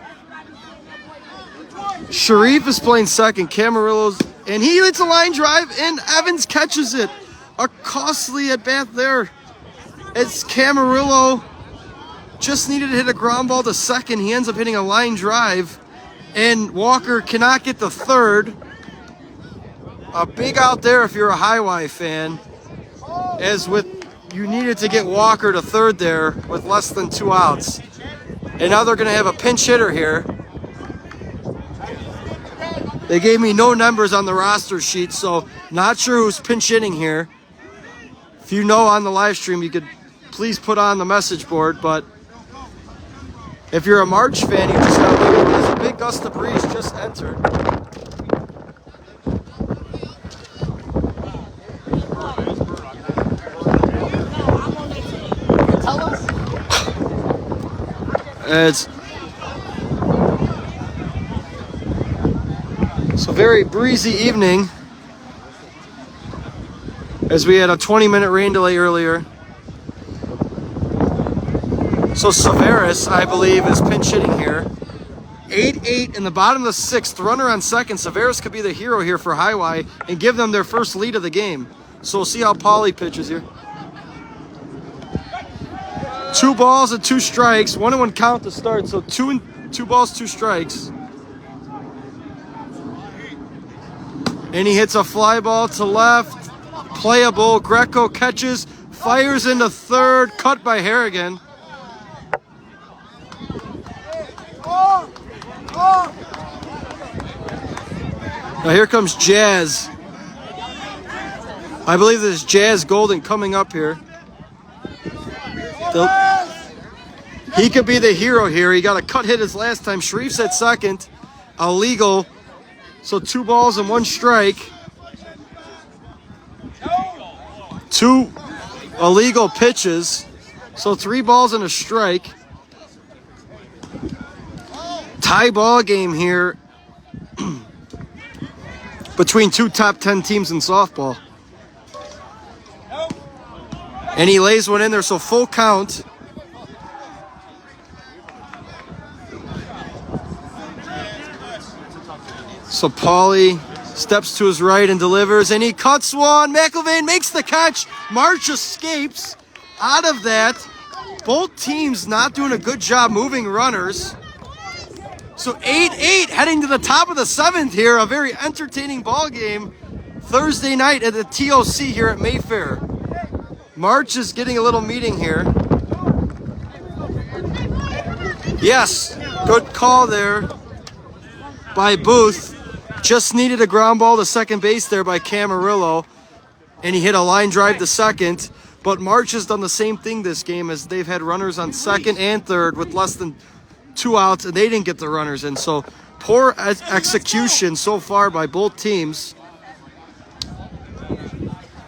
Sharif is playing second. Camarillo's, and he hits a line drive, and Evans catches it. A costly at bat there. As Camarillo just needed to hit a ground ball to second. He ends up hitting a line drive, and Walker cannot get the third. A big out there if you're a Highway fan, as with you needed to get Walker to third there with less than 2 outs. And now they're going to have a pinch hitter here. They gave me no numbers on the roster sheet, so not sure who's pinch hitting here. If you know on the live stream, you could please put on the message board, but if you're a March fan, you just got to look. There's a big gust of breeze just entered. It's a very breezy evening, as we had a 20-minute rain delay earlier. So Severus, I believe, is pinch hitting here. 8-8 in the bottom of the sixth. Runner on second. Severus could be the hero here for Highway and give them their first lead of the game. So we'll see how Pauly pitches here. 2 balls and 2 strikes. 1-1 count to start. So 2 balls, 2 strikes. And he hits a fly ball to left. Playable. Greco catches. Fires into third. Cut by Harrigan. Now here comes Jazz. I believe there's Jazz Golden coming up here. He could be the hero here. He got a cut hit his last time. Sharif's at second. Illegal. So 2 balls and 1 strike. 2 illegal pitches. So 3 balls and a strike. Tie ball game here between 2 top 10 teams in softball. And he lays one in there, so full count. So Pauly steps to his right and delivers, and he cuts one. McIlvain makes the catch. March escapes out of that. Both teams not doing a good job moving runners. So 8-8 heading to the top of the 7th here. A very entertaining ball game Thursday night at the TOC here at Mayfair. March is getting a little meeting here. Yes, good call there by Booth. Just needed a ground ball to second base there by Camarillo, and he hit a line drive to second. But March has done the same thing this game, as they've had runners on second and third with less than 2 outs, and they didn't get the runners in. So poor execution so far by both teams.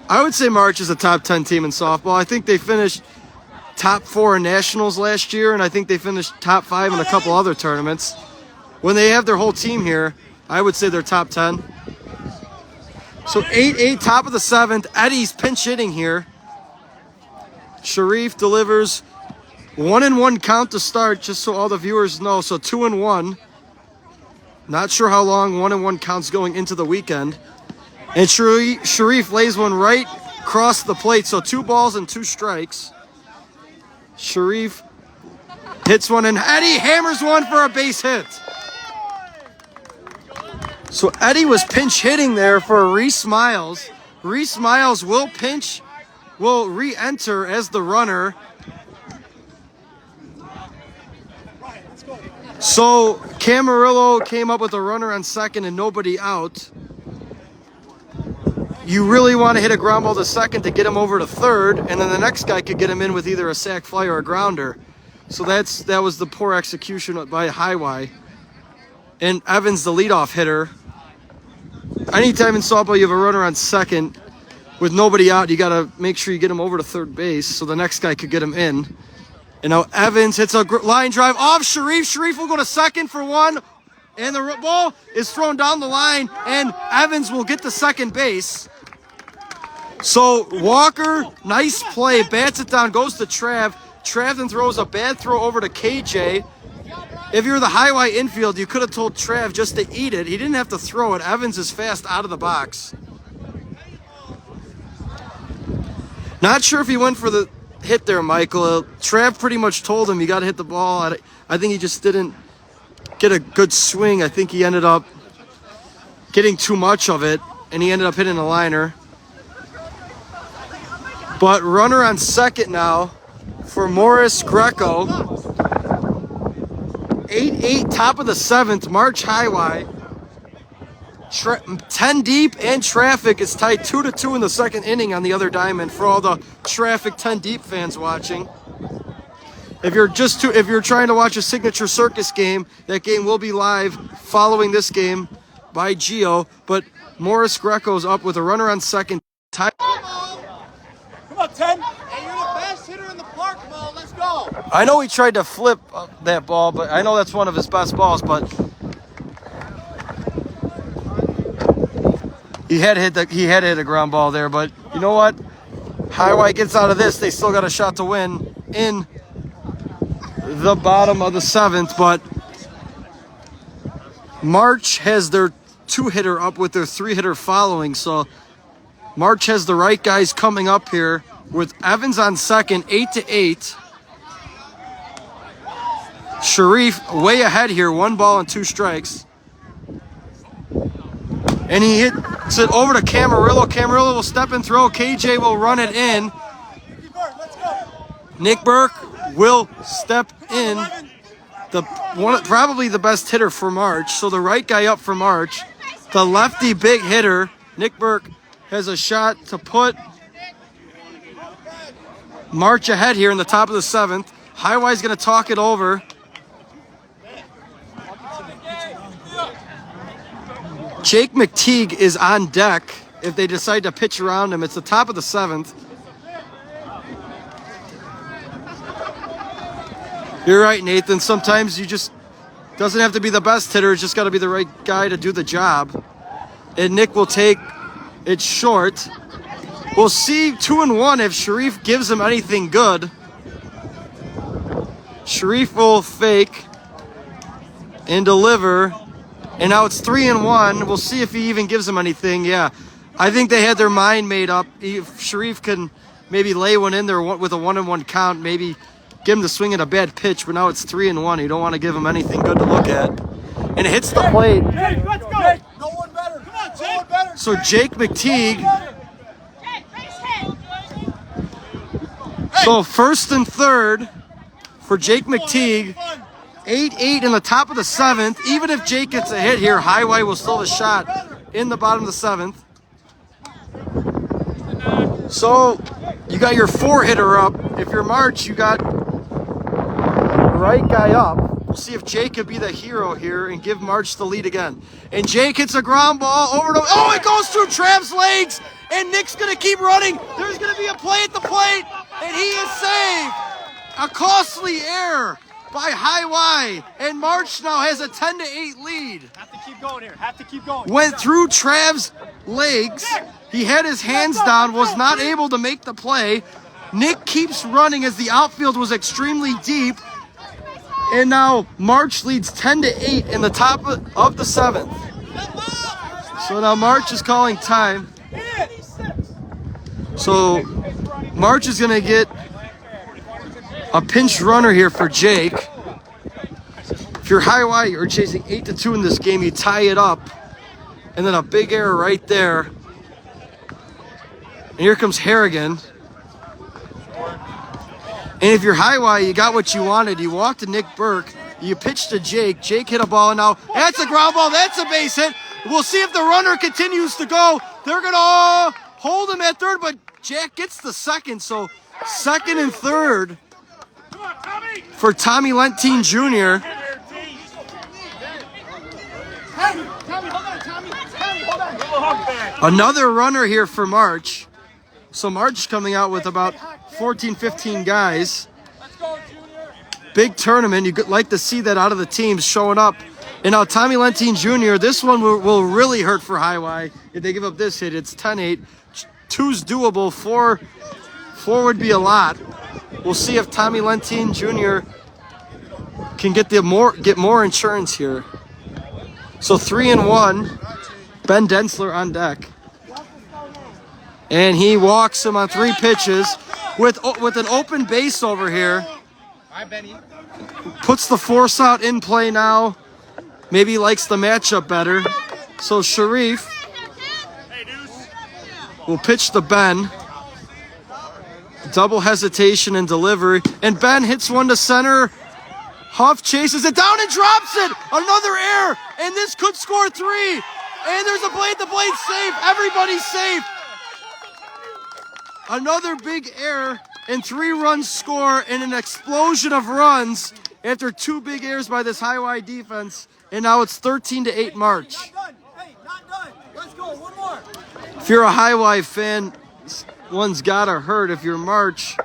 I would say March is a top 10 team in softball. I think they finished top 4 in nationals last year, and I think they finished top 5 in a couple other tournaments. When they have their whole team here, I would say they're top 10. So 8-8, top of the 7th. Eddie's pinch hitting here. Sharif delivers 1-1 count to start, just so all the viewers know. So 2-1. Not sure how long 1-1 count's going into the weekend. And Sharif lays one right across the plate. So 2 balls and 2 strikes. Sharif hits one, and Eddie hammers one for a base hit. So Eddie was pinch hitting there for Reese Miles. Reese Miles will re-enter as the runner. So Camarillo came up with a runner on second and nobody out. You really want to hit a ground ball to second to get him over to third, and then the next guy could get him in with either a sac fly or a grounder. So that was the poor execution by Highway. And Evans, the leadoff hitter. Anytime in softball you have a runner on second with nobody out, you got to make sure you get him over to third base so the next guy could get him in. And now Evans hits a line drive off Sharif. Sharif will go to second for one, and the ball is thrown down the line, and Evans will get to second base. So Walker, nice play, bats it down, goes to Trav. Trav then throws a bad throw over to KJ. If you're the Highway infield, you could have told Trav just to eat it. He didn't have to throw it. Evans is fast out of the box. Not sure if he went for the hit there, Michael. Trav pretty much told him you got to hit the ball. I think he just didn't get a good swing. I think he ended up getting too much of it, and he ended up hitting a liner. But runner on second now for Morris Greco. 8-8, top of the 7th, March Highway. 10 deep and traffic is tied 2-2 in the second inning on the other diamond for all the traffic 10 deep fans watching. If you're trying to watch a Signature Circus game, that game will be live following this game by Gio. But Morris Greco's up with a runner on second. Come on, 10. Hey, you're the best hitter in the park, Mo. Let's go. I know he tried to flip that ball, but I know that's one of his best balls, but he had to hit a ground ball there. But you know what? Highway gets out of this. They still got a shot to win in the bottom of the 7th, but March has their 2-hitter up with their 3-hitter following. So March has the right guys coming up here with Evans on second, 8-8. Sharif way ahead here, 1 ball and 2 strikes. And he hits it over to Camarillo. Camarillo will step and throw. KJ will run it in. Nick Burke will step in. Probably the best hitter for March. So the right guy up for March. The lefty big hitter, Nick Burke, has a shot to put March ahead here in the top of the 7th. Highway's going to talk it over. Jake McTeague is on deck if they decide to pitch around him. It's the top of the 7th. You're right, Nathan. Sometimes you just doesn't have to be the best hitter. It's just got to be the right guy to do the job. And Nick will take it short. We'll see 2-1 if Sharif gives him anything good. Sharif will fake and deliver. And now it's 3-1. We'll see if he even gives him anything. Yeah, I think they had their mind made up. If Sharif can maybe lay one in there with a 1-1 count, maybe give him the swing at a bad pitch, but now it's 3-1. You don't want to give him anything good to look at. And it hits the plate. Jake, let's go. Jake, no one better. Come on, Jake. No one better. So Jake McTeague. So first and third for Jake McTeague. 8-8 in the top of the 7th. Even if Jake gets a hit here, Highway will still have a shot in the bottom of the 7th. So you got your 4-hitter up. If you're March, you got the right guy up. We'll see if Jake could be the hero here and give March the lead again. And Jake hits a ground ball over to... Oh, it goes through Trav's legs, and Nick's going to keep running. There's going to be a play at the plate, and he is saved. A costly error by High Y, and March now has a 10-8 lead. Have to keep going here. Have to keep going. Went through Trav's legs. He had his hands down, was not able to make the play. Nick keeps running as the outfield was extremely deep. And now March leads 10-8 in the top of the 7th. So now March is calling time. So March is going to get a pinch runner here for Jake. If you're High Y, you're chasing 8-2 in this game, you tie it up. And then a big error right there. And here comes Harrigan. And if you're High Y, you got what you wanted. You walked to Nick Burke. You pitched to Jake. Jake hit a ball, and now that's a ground ball. That's a base hit. We'll see if the runner continues to go. They're going to hold him at third, but Jack gets the second. So second and third for Tommy Lentine Jr. Another runner here for March. So March coming out with about 14, 15 guys. Big tournament. You'd like to see that out of the teams showing up. And now Tommy Lentine Jr., this one will really hurt for High Y if they give up this hit. It's 10-8. 2's doable. 4 would be a lot. We'll see if Tommy Lentine Jr. can get more insurance here. So 3-1. Ben Densler on deck. And he walks him on 3 pitches with an open base over here. Puts the force out in play now. Maybe he likes the matchup better. So Sharif will pitch to Ben. Double hesitation and delivery. And Ben hits one to center. Huff chases it down and drops it. Another error. And this could score 3. And there's a blade. The blade's safe. Everybody's safe. Another big error, and 3 runs score, and an explosion of runs after 2 big errors by this High Y defense. And now it's 13-8 March. Not done. Hey, not done. Let's go. One more. If you're a High Y fan, one's gotta hurt. If you're March,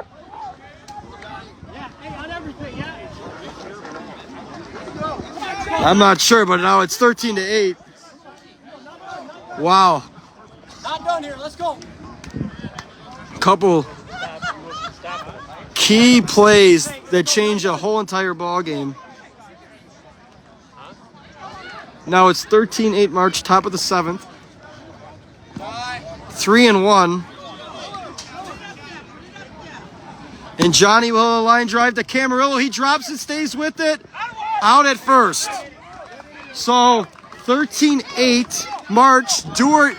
I'm not sure, but now it's 13-8. Wow. Not done here. Let's go. Couple key plays that change a whole entire ball game. Now it's 13-8 March, top of the 7th. 3-1. And Johnny will a line drive to Camarillo. He drops it, stays with it. Out at first. So 13-8 March. Dewar.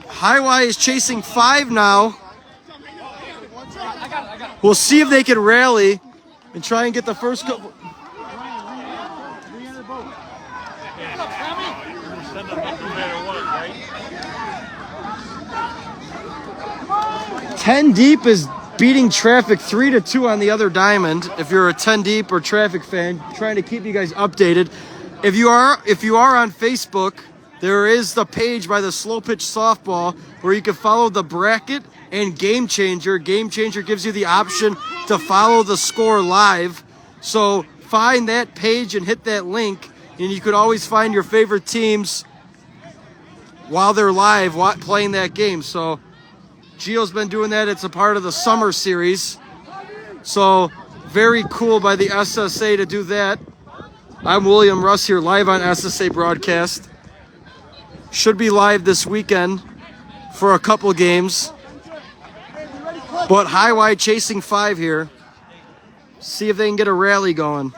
High Y is chasing 5 now. We'll see if they can rally and try and get the first couple. 10 deep is beating traffic 3-2 on the other diamond. If you're a 10 deep or traffic fan, trying to keep you guys updated. If you are on Facebook, there is the page by the Slow Pitch Softball where you can follow the bracket and Game Changer. Game Changer gives you the option to follow the score live. So find that page and hit that link, and you could always find your favorite teams while they're live playing that game. So Gio's been doing that. It's a part of the summer series. So very cool by the SSA to do that. I'm William Russ here live on SSA broadcast. Should be live this weekend for a couple games. But High Y chasing 5 here. See if they can get a rally going.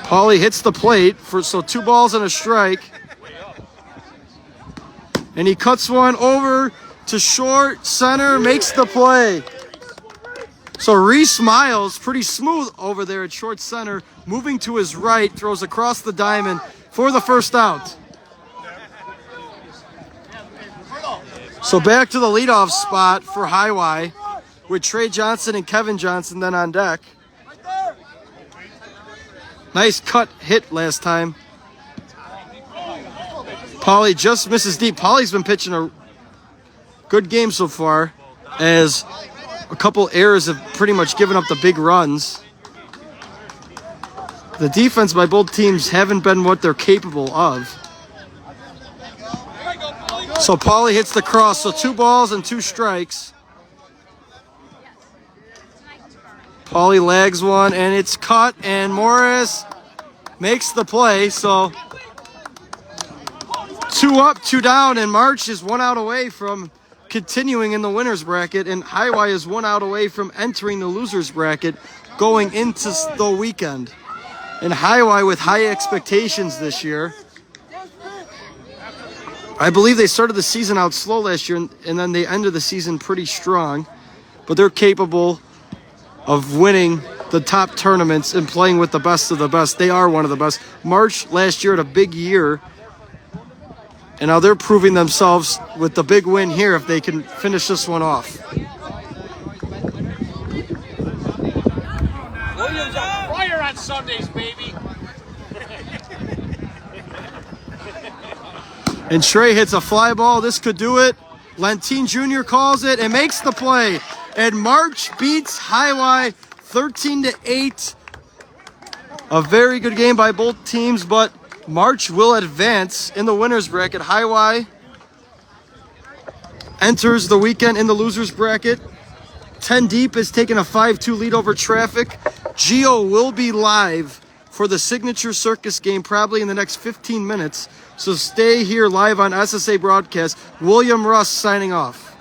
Paulie hits the plate so 2 balls and a strike. And he cuts one over to short center, makes the play. So Reese Miles, pretty smooth over there at short center, moving to his right, throws across the diamond for the first out. So back to the leadoff spot for High Y with Trey Johnson and Kevin Johnson then on deck. Nice cut hit last time. Paulie just misses deep. Paulie's been pitching a Good game so far, as a couple errors have pretty much given up the big runs. The defense by both teams haven't been what they're capable of. So Pauly hits the cross, so 2 balls and 2 strikes. Pauly lags one, and it's cut, and Morris makes the play. So 2 up, 2 down, and March is 1 out away from continuing in the winner's bracket, and Highway is 1 out away from entering the loser's bracket going into the weekend. And Highway with high expectations this year. I believe they started the season out slow last year, and then they ended the season pretty strong. But they're capable of winning the top tournaments and playing with the best of the best. They are one of the best. March last year had a big year, and now they're proving themselves with the big win here if they can finish this one off. Williams on fire on Sundays, baby. And Trey hits a fly ball. This could do it. Lentine Jr. calls it and makes the play. And March beats Highway 13-8. A very good game by both teams, but March will advance in the winner's bracket. Highway enters the weekend in the loser's bracket. 10 Deep is taking a 5-2 lead over Traffic. Gio will be live for the Signature Circus game probably in the next 15 minutes. So stay here live on SSA Broadcast. William Russ signing off.